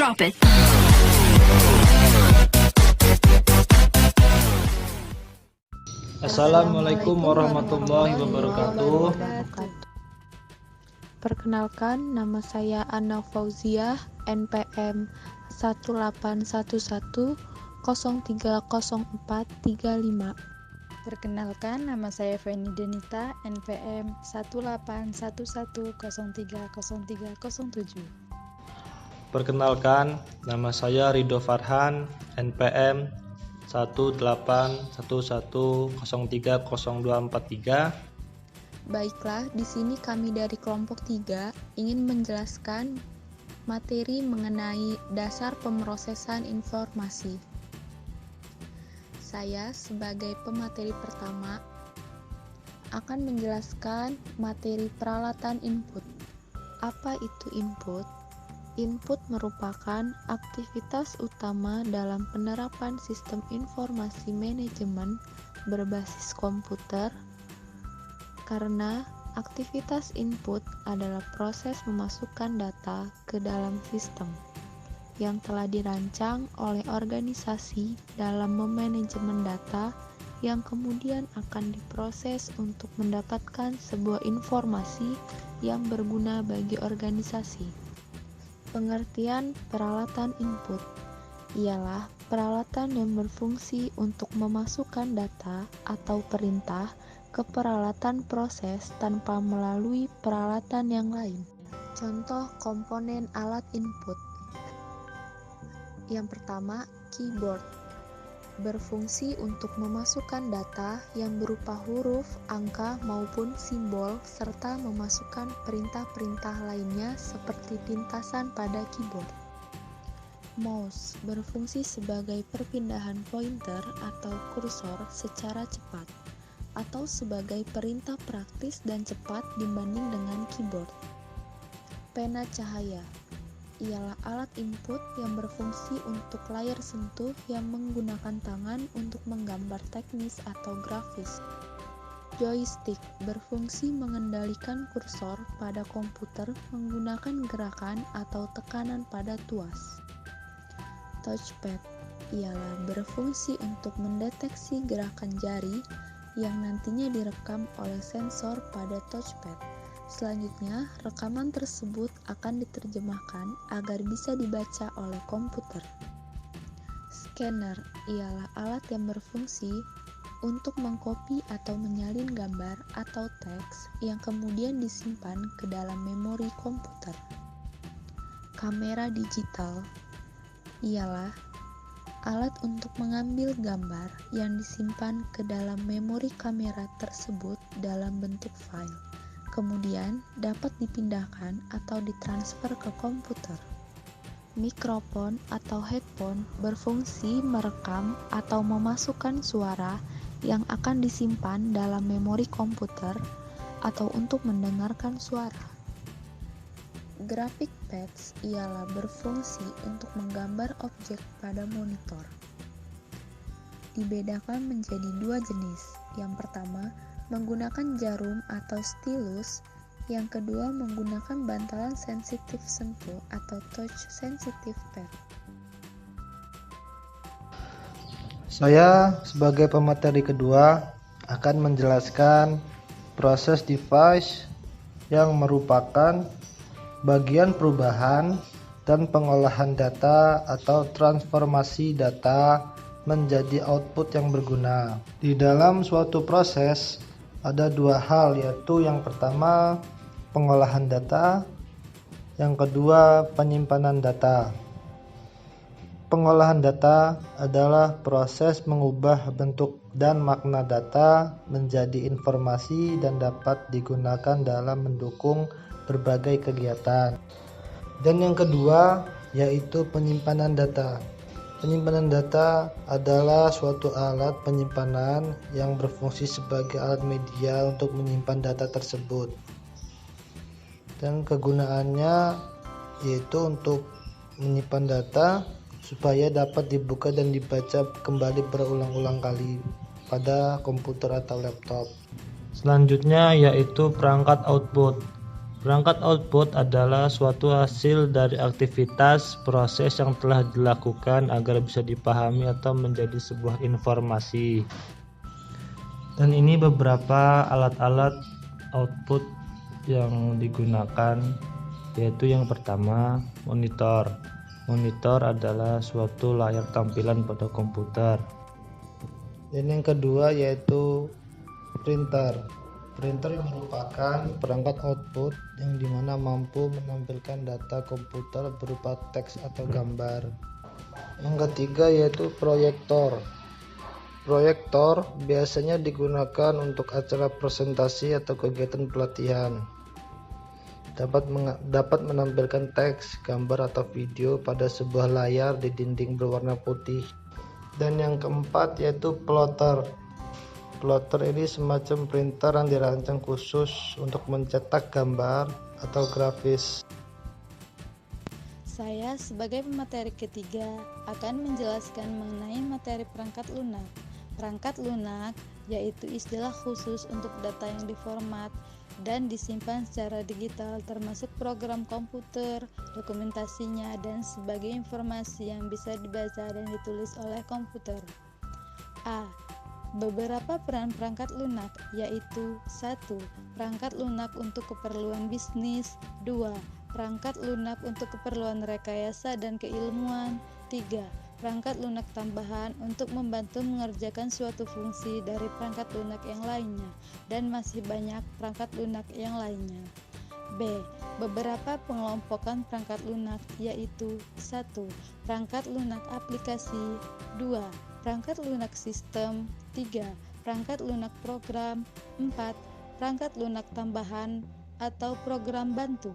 Drop it. Assalamualaikum warahmatullahi wabarakatuh. Perkenalkan, nama saya Anna Fauziah, NPM 1811030435. Perkenalkan, nama saya Feni Denita, NPM 1811030307. Perkenalkan, nama saya Ridho Farhan, NPM 1811030243. Baiklah, di sini kami dari kelompok 3 ingin menjelaskan materi mengenai dasar pemrosesan informasi. Saya sebagai pemateri pertama akan menjelaskan materi peralatan input. Apa itu input? Input merupakan aktivitas utama dalam penerapan sistem informasi manajemen berbasis komputer, karena aktivitas input adalah proses memasukkan data ke dalam sistem yang telah dirancang oleh organisasi dalam memanajemen data yang kemudian akan diproses untuk mendapatkan sebuah informasi yang berguna bagi organisasi. Pengertian peralatan input ialah peralatan yang berfungsi untuk memasukkan data atau perintah ke peralatan proses tanpa melalui peralatan yang lain. Contoh komponen alat input. Yang pertama, keyboard. Berfungsi untuk memasukkan data yang berupa huruf, angka, maupun simbol, serta memasukkan perintah-perintah lainnya seperti pintasan pada keyboard. Mouse berfungsi sebagai perpindahan pointer atau kursor secara cepat, atau sebagai perintah praktis dan cepat dibanding dengan keyboard. Pena cahaya ialah alat input yang berfungsi untuk layar sentuh yang menggunakan tangan untuk menggambar teknis atau grafis. Joystick berfungsi mengendalikan kursor pada komputer menggunakan gerakan atau tekanan pada tuas. Touchpad ialah berfungsi untuk mendeteksi gerakan jari yang nantinya direkam oleh sensor pada touchpad. Selanjutnya, rekaman tersebut akan diterjemahkan agar bisa dibaca oleh komputer. Scanner ialah alat yang berfungsi untuk mengkopi atau menyalin gambar atau teks yang kemudian disimpan ke dalam memori komputer. Kamera digital ialah alat untuk mengambil gambar yang disimpan ke dalam memori kamera tersebut dalam bentuk file, kemudian dapat dipindahkan atau ditransfer ke komputer. Mikrofon atau headphone berfungsi merekam atau memasukkan suara yang akan disimpan dalam memori komputer atau untuk mendengarkan suara. Graphic pads ialah berfungsi untuk menggambar objek pada monitor. Dibedakan menjadi dua jenis. Yang pertama, menggunakan jarum atau stylus, yang kedua menggunakan bantalan sensitif sentuh atau touch sensitive pad. Saya sebagai pemateri kedua akan menjelaskan proses device yang merupakan bagian perubahan dan pengolahan data atau transformasi data menjadi output yang berguna. Di dalam suatu proses ada dua hal, yaitu yang pertama pengolahan data, yang kedua penyimpanan data. Pengolahan data adalah proses mengubah bentuk dan makna data menjadi informasi dan dapat digunakan dalam mendukung berbagai kegiatan. Dan yang kedua yaitu penyimpanan data. Penyimpanan data adalah suatu alat penyimpanan yang berfungsi sebagai alat media untuk menyimpan data tersebut. Dan kegunaannya yaitu untuk menyimpan data supaya dapat dibuka dan dibaca kembali berulang-ulang kali pada komputer atau laptop. Selanjutnya yaitu perangkat output. Perangkat output adalah suatu hasil dari aktivitas proses yang telah dilakukan agar bisa dipahami atau menjadi sebuah informasi. Dan ini beberapa alat-alat output yang digunakan, yaitu yang pertama monitor. Monitor adalah suatu layar tampilan pada komputer. Dan yang kedua yaitu printer. Printer yang merupakan perangkat output yang dimana mampu menampilkan data komputer berupa teks atau gambar. Yang ketiga yaitu proyektor. Proyektor biasanya digunakan untuk acara presentasi atau kegiatan pelatihan. Dapat menampilkan teks, gambar atau video pada sebuah layar di dinding berwarna putih. Dan yang keempat yaitu plotter. Plotter ini semacam printer yang dirancang khusus untuk mencetak gambar atau grafis. Saya sebagai pemateri ketiga akan menjelaskan mengenai materi perangkat lunak. Perangkat lunak yaitu istilah khusus untuk data yang diformat dan disimpan secara digital, termasuk program komputer, dokumentasinya, dan sebagai informasi yang bisa dibaca dan ditulis oleh komputer. A. Beberapa peran perangkat lunak yaitu 1. Perangkat lunak untuk keperluan bisnis. 2. Perangkat lunak untuk keperluan rekayasa dan keilmuan. 3. Perangkat lunak tambahan untuk membantu mengerjakan suatu fungsi dari perangkat lunak yang lainnya, dan masih banyak perangkat lunak yang lainnya. B. Beberapa pengelompokan perangkat lunak yaitu 1. Perangkat lunak aplikasi. 2. Perangkat lunak sistem. 3. Perangkat lunak program. 4. Perangkat lunak tambahan atau program bantu.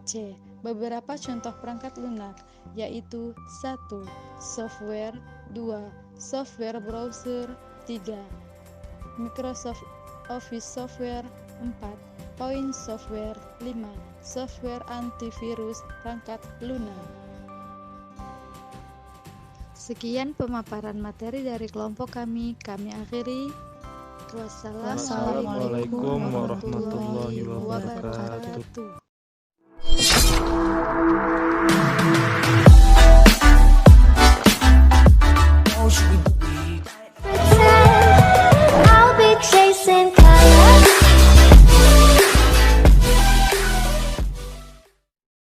C. Beberapa contoh perangkat lunak yaitu 1. Software. 2. Software browser. 3. Microsoft Office software. 4. Point software. 5. Software antivirus perangkat lunak. Sekian pemaparan materi dari kelompok kami akhiri. Wassalamualaikum warahmatullahi wabarakatuh.